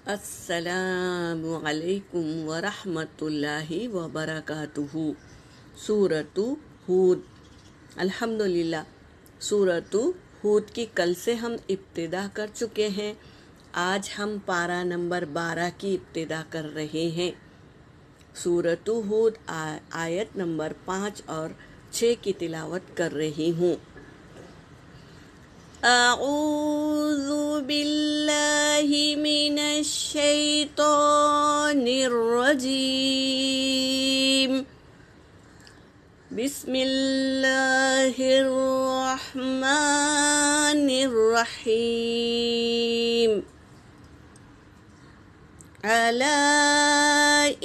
السلام علیکم ورحمۃ اللہ وبرکاتہ۔ سورۃ ہود۔ الحمدللہ، سورۃ ہود کی کل سے ہم ابتدا کر چکے ہیں۔ آج ہم پارہ نمبر 12 کی ابتدا کر رہے ہیں۔ سورۃ ہود آیت نمبر 5 اور 6 کی تلاوت کر رہی ہوں۔ اعوذ باللہ من الشیطان الرجیم، بسم اللہ الرحمن الرحیم۔ الا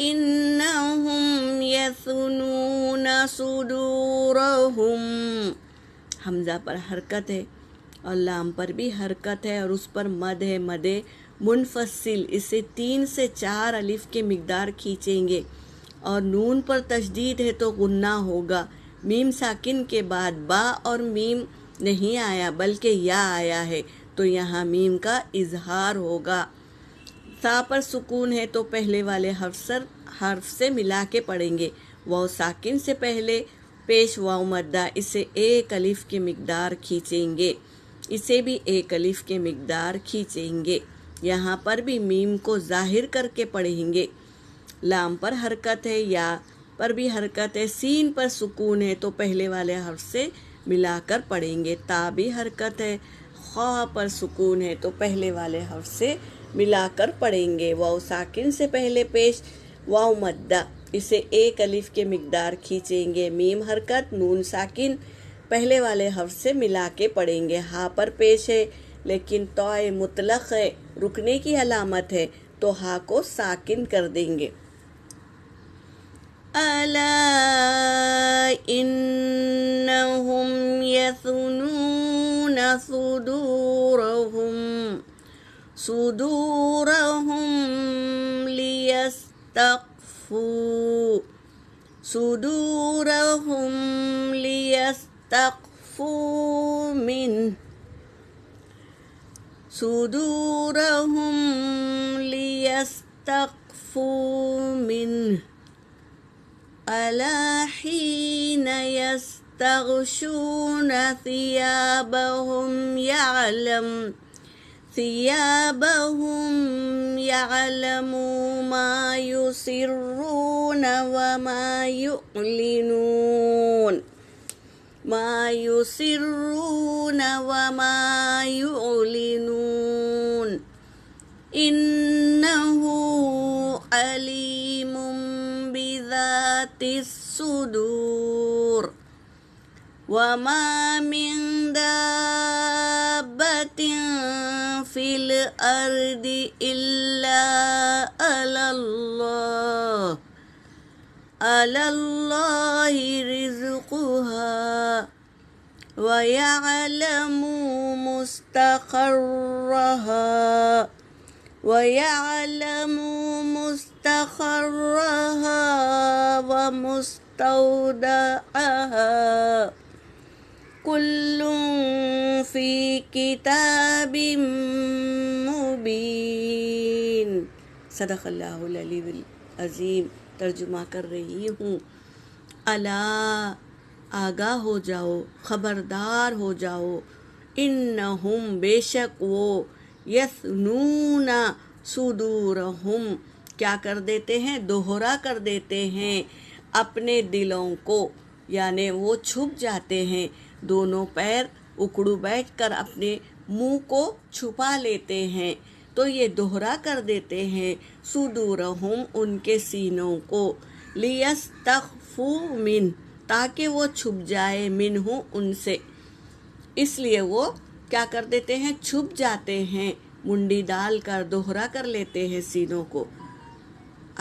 انہم یثنون صدورہم، حمزہ پر حرکت ہے اور لام پر بھی حرکت ہے اور اس پر مد ہے، مد منفصل۔ اسے 3 سے 4 الف کے مقدار کھینچیں گے اور نون پر تشدید ہے تو غنہ ہوگا۔ میم ساکن کے بعد با اور میم نہیں آیا بلکہ یا آیا ہے تو یہاں میم کا اظہار ہوگا۔ سا پر سکون ہے تو پہلے والے حرف سے ملا کے پڑھیں گے۔ واو ساکن سے پہلے پیش واو مدہ، اسے 1 الف کے مقدار کھینچیں گے، اسے بھی 1 الف کے مقدار کھینچیں گے۔ یہاں پر بھی میم کو ظاہر کر کے پڑھیں گے۔ لام پر حرکت ہے، یا پر بھی حرکت ہے، سین پر سکون ہے تو پہلے والے حرف سے ملا کر پڑھیں گے۔ تا بھی حرکت ہے، خا پر سکون ہے تو پہلے والے حرف سے ملا کر پڑھیں گے۔ واو ساکن سے پہلے پیش واو مدہ، اسے 1 الف کے مقدار کھینچیں گے۔ میم حرکت، نون ساکن پہلے والے حرف سے ملا کے پڑھیں گے۔ ہا پر پیش ہے لیکن طوع مطلق ہے، رکنے کی علامت ہے تو ہا کو ساکن کر دیں گے۔ الا انہم یثنون صدورہم لیستخفوا منہ الا حین یستغشون ثیابہم یعلم ما یسرون وما یعلنون انہ علیم بذات الصدور وما من دابۃ فی الارض الا علی اللہ رزقها وَيَعْلَمُ مُسْتَقَرَّهَا وَمُسْتَوْدَعَهَا كُلٌّ فِي كِتَابٍ مُبِينٍ۔ صدق اللہ العلی العظیم۔ ترجمہ کر رہی ہوں۔ الا، آگاہ ہو جاؤ، خبردار ہو جاؤ، انہم، بے شک وہ، یثنون صدورہم، کیا کر دیتے ہیں؟ دوہرا کر دیتے ہیں اپنے دلوں کو، یعنی وہ چھپ جاتے ہیں، دونوں پیر اکڑو بیٹھ کر اپنے منہ کو چھپا لیتے ہیں تو یہ دوہرا کر دیتے ہیں صدورہم، ان کے سینوں کو، لیستخفوا منہ، تاکہ وہ چھپ جائے، منہ، ان سے، اس لیے وہ کیا کر دیتے ہیں؟ چھپ جاتے ہیں، منڈی ڈال کر دوہرا کر لیتے ہیں سینوں کو۔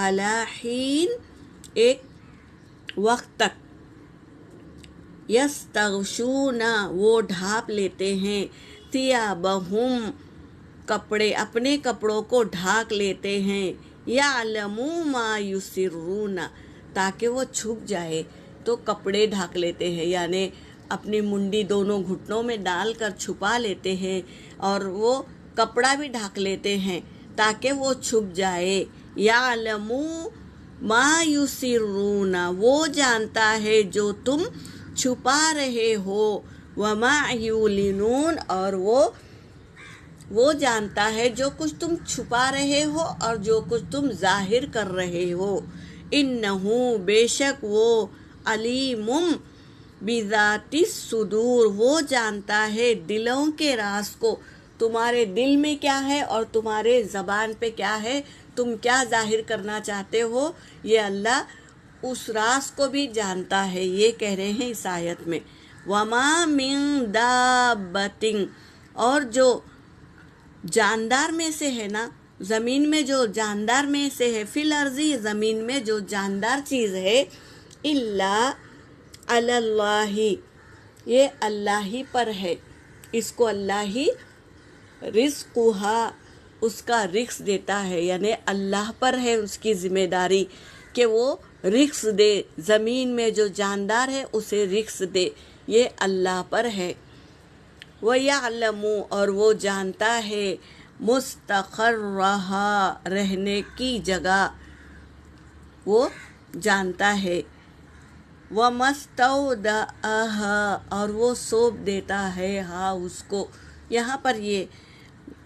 الی حین، ایک وقت تک، یستغشون، وہ ڈھانپ لیتے ہیں، ثیابہم، کپڑے، اپنے کپڑوں کو ڈھانک لیتے ہیں، یعلم ما یسرون، تاکہ وہ چھپ جائے تو کپڑے ڈھانک لیتے ہیں، یعنی اپنی منڈی دونوں گھٹنوں میں ڈال کر چھپا لیتے ہیں اور وہ کپڑا بھی ڈھانک لیتے ہیں تاکہ وہ چھپ جائے. یعلمو ما یسرون، وہ جانتا ہے جو تم چھپا رہے ہو. وما یعلنون، اور وہ جانتا ہے جو کچھ تم چھپا رہے ہو اور جو کچھ تم ظاہر کر رہے ہو. انہو، بے شک وہ، علیم بذات الصدور، وہ جانتا ہے دلوں کے راز کو. تمہارے دل میں کیا ہے اور تمہارے زبان پہ کیا ہے، تم کیا ظاہر کرنا چاہتے ہو، یہ اللہ اس راز کو بھی جانتا ہے. یہ کہہ رہے ہیں اس آیت میں. وما من دابۃ، اور جو جاندار میں سے ہے نا، زمین میں جو جاندار میں سے ہے، فی الارضی، زمین میں جو جاندار چیز ہے، الا علی اللہ، یہ اللہ ہی پر ہے، اس کو اللہ ہی رزقھا، اس کا رزق دیتا ہے. یعنی اللہ پر ہے اس کی ذمہ داری کہ وہ رزق دے، زمین میں جو جاندار ہے اسے رزق دے، یہ اللہ پر ہے. وَيَعْلَمُ، اور وہ جانتا ہے، مستقرها، رہنے کی جگہ وہ جانتا ہے. وَمَسْتَوْدَعَهَا، اور وہ سونپ دیتا ہے ہاں اس کو. یہاں پر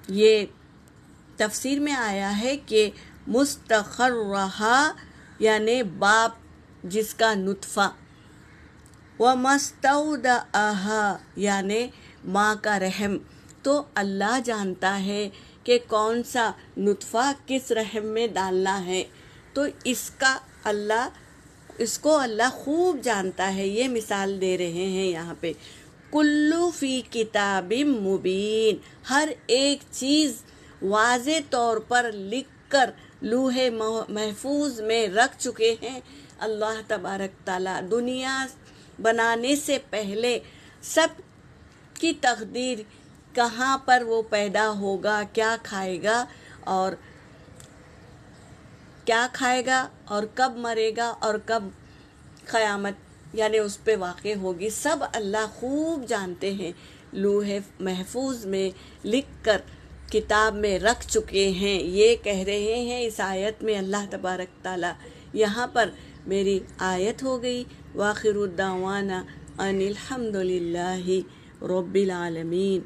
یہ تفسیر میں آیا ہے کہ مستقرها یعنی باپ جس کا نطفہ، وَمَسْتَوْدَعَهَا یعنی ماں کا رحم. تو اللہ جانتا ہے کہ کون سا نطفہ کس رحم میں ڈالنا ہے، تو اس کو اللہ خوب جانتا ہے. یہ مثال دے رہے ہیں یہاں پہ. کلو فی کتاب مبین، ہر ایک چیز واضح طور پر لکھ کر لوح محفوظ میں رکھ چکے ہیں اللہ تبارک تعالیٰ. دنیا بنانے سے پہلے سب کی تقدیر، کہاں پر وہ پیدا ہوگا، کیا کھائے گا اور کب مرے گا اور کب قیامت یعنی اس پہ واقع ہوگی، سب اللہ خوب جانتے ہیں. لوح محفوظ میں لکھ کر کتاب میں رکھ چکے ہیں. یہ کہہ رہے ہیں اس آیت میں اللہ تبارک تعالیٰ. یہاں پر میری آیت ہو گئی. وآخر الدعوانا ان الحمد للہ رب العالمین.